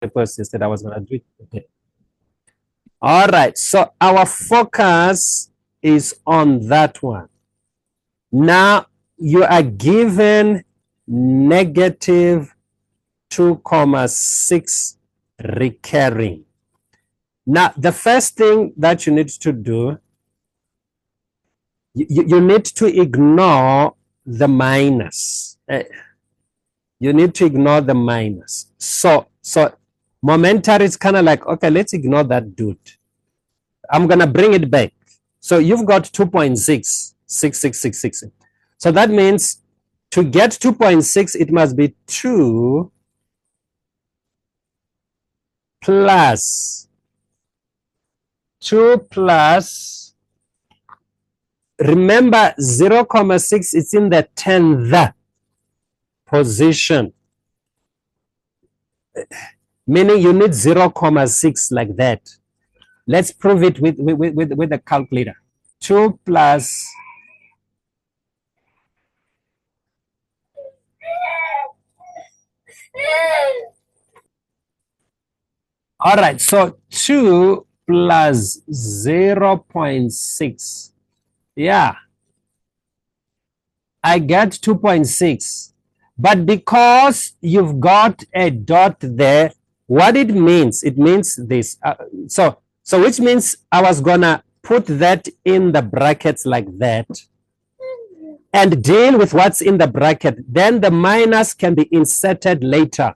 purpose instead. I was going to do it. Okay. All right. So our focus is on that one. Now you are given negative 2,6 recurring. Now, the first thing that you need to do, you need to ignore the minus. You need to ignore the minus. So momentary is kind of like, okay, let's ignore that dude. I'm going to bring it back. So you've got 2.66666. So that means to get 2.6, it must be 2 plus 2 plus, remember 0,6, it's in the 10th position. Meaning you need 0,6 like that. Let's prove it with the calculator. 2 plus all right, so 2 plus 0.6. Yeah. I get 2.6. But because you've got a dot there, what it means this. So which means I was gonna put that in the brackets like that and deal with what's in the bracket. Then the minus can be inserted later.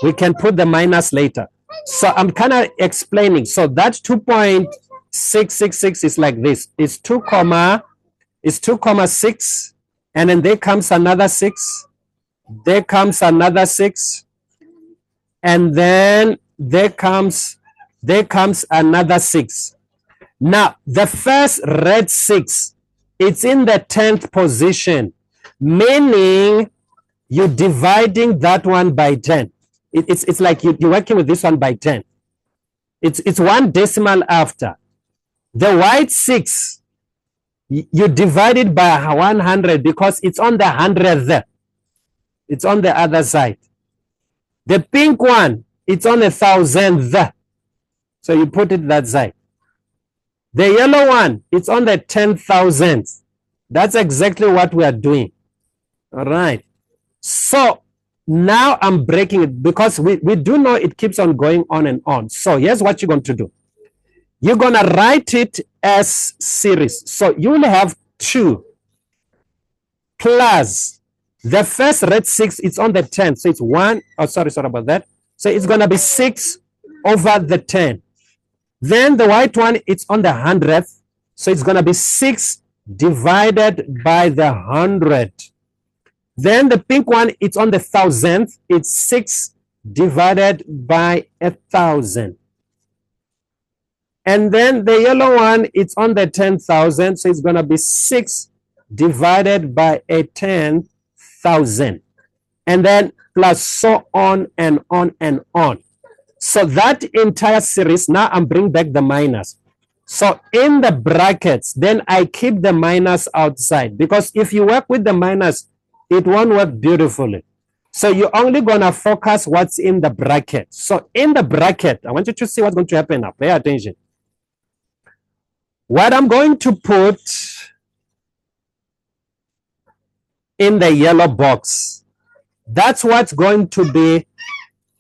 We can put the minus later. So I'm kind of explaining. So that 2.666 is like this. It's 2,6, and then there comes another 6. There comes another 6, and then there comes another 6. Now the first red 6, it's in the 10th position, meaning you're dividing that one by 10. It's like you're working with this one by 10. It's one decimal after. The white 6, you divide it by 100 because it's on the 100th. It's on the other side. The pink one, it's on the 1,000th. So you put it that side. The yellow one, it's on the 10,000th. That's exactly what we are doing. All right. So now I'm breaking it because we do know it keeps on going on and on. So here's what you're going to do. You're going to write it as series. So you will have 2 plus the first red 6, it's on the 10. So it's 1. Oh, sorry about that. So it's going to be 6 over the 10. Then the white one, it's on the 100th. So it's going to be 6 divided by the 100. Then the pink one, it's on the 1,000th. It's 6 divided by 1,000. And then the yellow one, it's on the 10,000. So it's going to be 6 divided by a 10,000. And then plus so on and on and on. So that entire series, now I'm bringing back the minus. So in the brackets, then I keep the minus outside. Because if you work with the minus, it won't work beautifully. So you're only going to focus what's in the bracket. So in the bracket, I want you to see what's going to happen now. Pay attention. What I'm going to put in the yellow box, that's what's going to be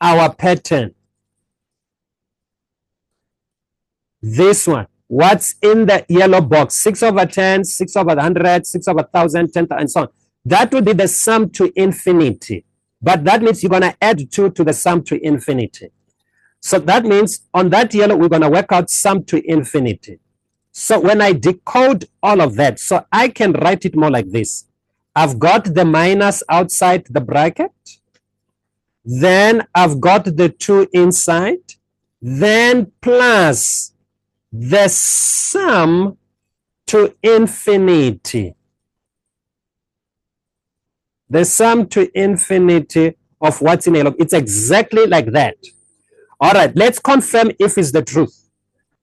our pattern. This one. What's in the yellow box? 6 over 10, 6 over 100, 6 over 1,000, 10, and so on. That will be the sum to infinity. But that means you're going to add 2 to the sum to infinity. So that means on that yellow, we're going to work out sum to infinity. So when I decode all of that, so I can write it more like this. I've got the minus outside the bracket. Then I've got the 2 inside. Then plus the sum to infinity. The sum to infinity of what's in a log. It's exactly like that. All right, let's confirm if it's the truth.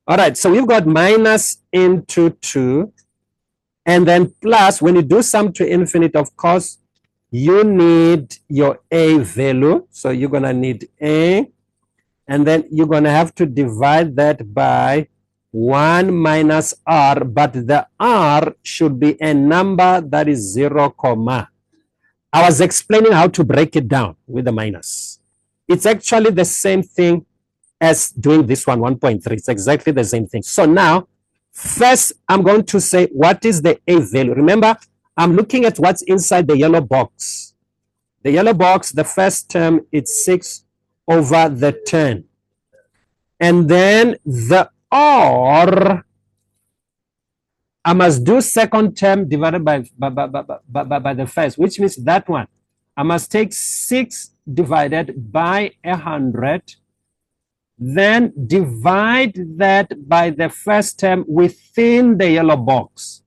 All right, so we've got minus into 2. And then plus, when you do sum to infinity, of course, you need your A value. So you're going to need A. and then you're going to have to divide that by 1 minus r, but the r should be a number that is 0, comma. I was explaining how to break it down with the minus. It's actually the same thing as doing this one, 1.3. It's exactly the same thing. So now, first, I'm going to say, what is the a value? Remember, I'm looking at what's inside the yellow box. The yellow box, the first term, it's 6 over the 10. And then the or, I must do second term divided by the first, which means that one. I must take 6 divided by 100, then divide that by the first term within the yellow box.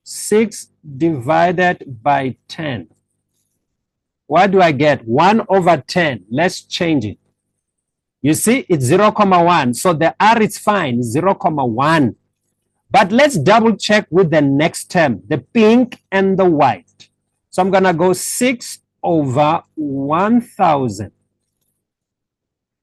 6 divided by 10. What do I get? 1 over 10. Let's change it. You see, it's 0, 1. So the R is fine, 0, 1. But let's double check with the next term, the pink and the white. So I'm going to go 6 over 1,000.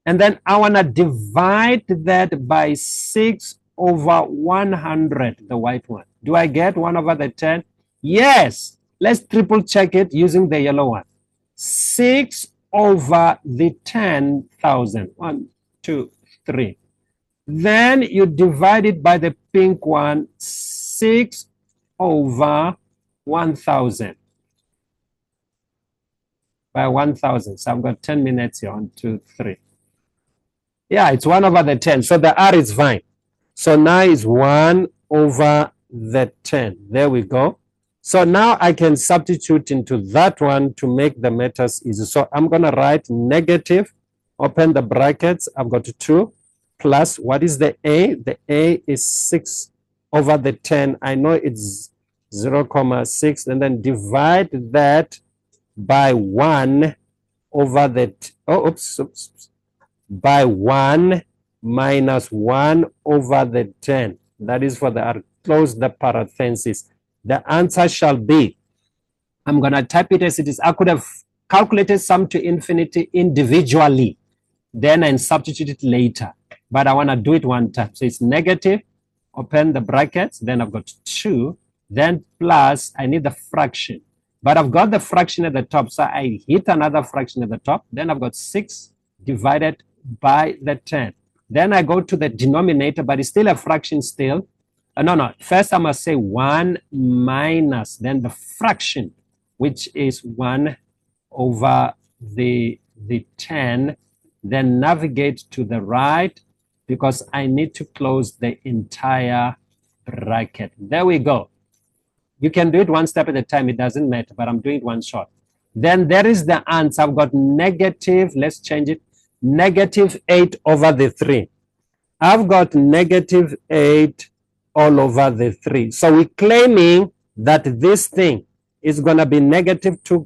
And then I want to divide that by 6 over 100, the white one. Do I get 1 over the 10? Yes. Let's triple check it using the yellow one. 6 over the 10,000. 1, 2, 3. Then you divide it by the pink one, 6 over 1,000. By 1,000. So I've got 10 minutes here. 1, 2, 3. Yeah, it's 1 over the 10. So the R is fine. So now it's 1 over the 10. There we go. So now I can substitute into that one to make the matters easy. So I'm going to write negative, open the brackets. I've got 2 plus, what is the A? The A is 6 over the 10. I know it's 0, 6, and then divide that by 1 over the, by 1 minus 1 over the 10. That is for the R. Close the parenthesis. The answer shall be, I'm going to type it as it is. I could have calculated sum to infinity individually, then and substitute it later. But I want to do it one time. So it's negative, open the brackets, then I've got 2, then plus, I need the fraction. But I've got the fraction at the top, so I hit another fraction at the top. Then I've got 6 divided by the 10. Then I go to the denominator, but it's still a fraction still. No. First, I must say 1 minus, then the fraction, which is 1 over the 10. Then navigate to the right because I need to close the entire bracket. There we go. You can do it one step at a time. It doesn't matter, but I'm doing it one shot. Then there is the answer. I've got negative, let's change it, negative 8 over the 3. I've got negative 8 all over the 3. So we're claiming that this thing is going to be negative 2,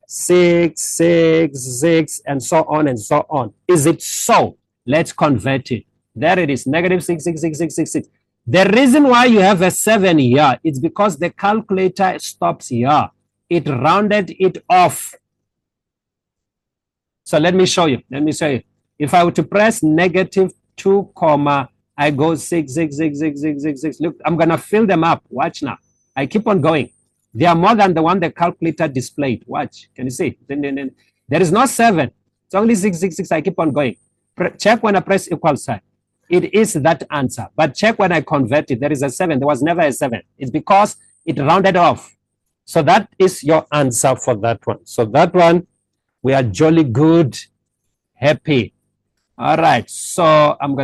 6, 6, 6, and so on and so on. Is it so? Let's convert it. There it is, negative 6, 6, 6, 6, 6, 6. The reason why you have a 7 here is because the calculator stops here. It rounded it off. So let me show you. Let me show you. If I were to press negative 2, I go 6, 6, 6, 6, 6, 6, 6. Look, I'm going to fill them up. Watch now. I keep on going. They are more than the one the calculator displayed. Watch. Can you see? There is no 7. It's only 6, 6, 6. I keep on going. Check when I press equal sign. It is that answer. But check when I convert it. There is a 7. There was never a 7. It's because it rounded off. So that is your answer for that one. So that one, we are jolly good, happy. All right. So I'm going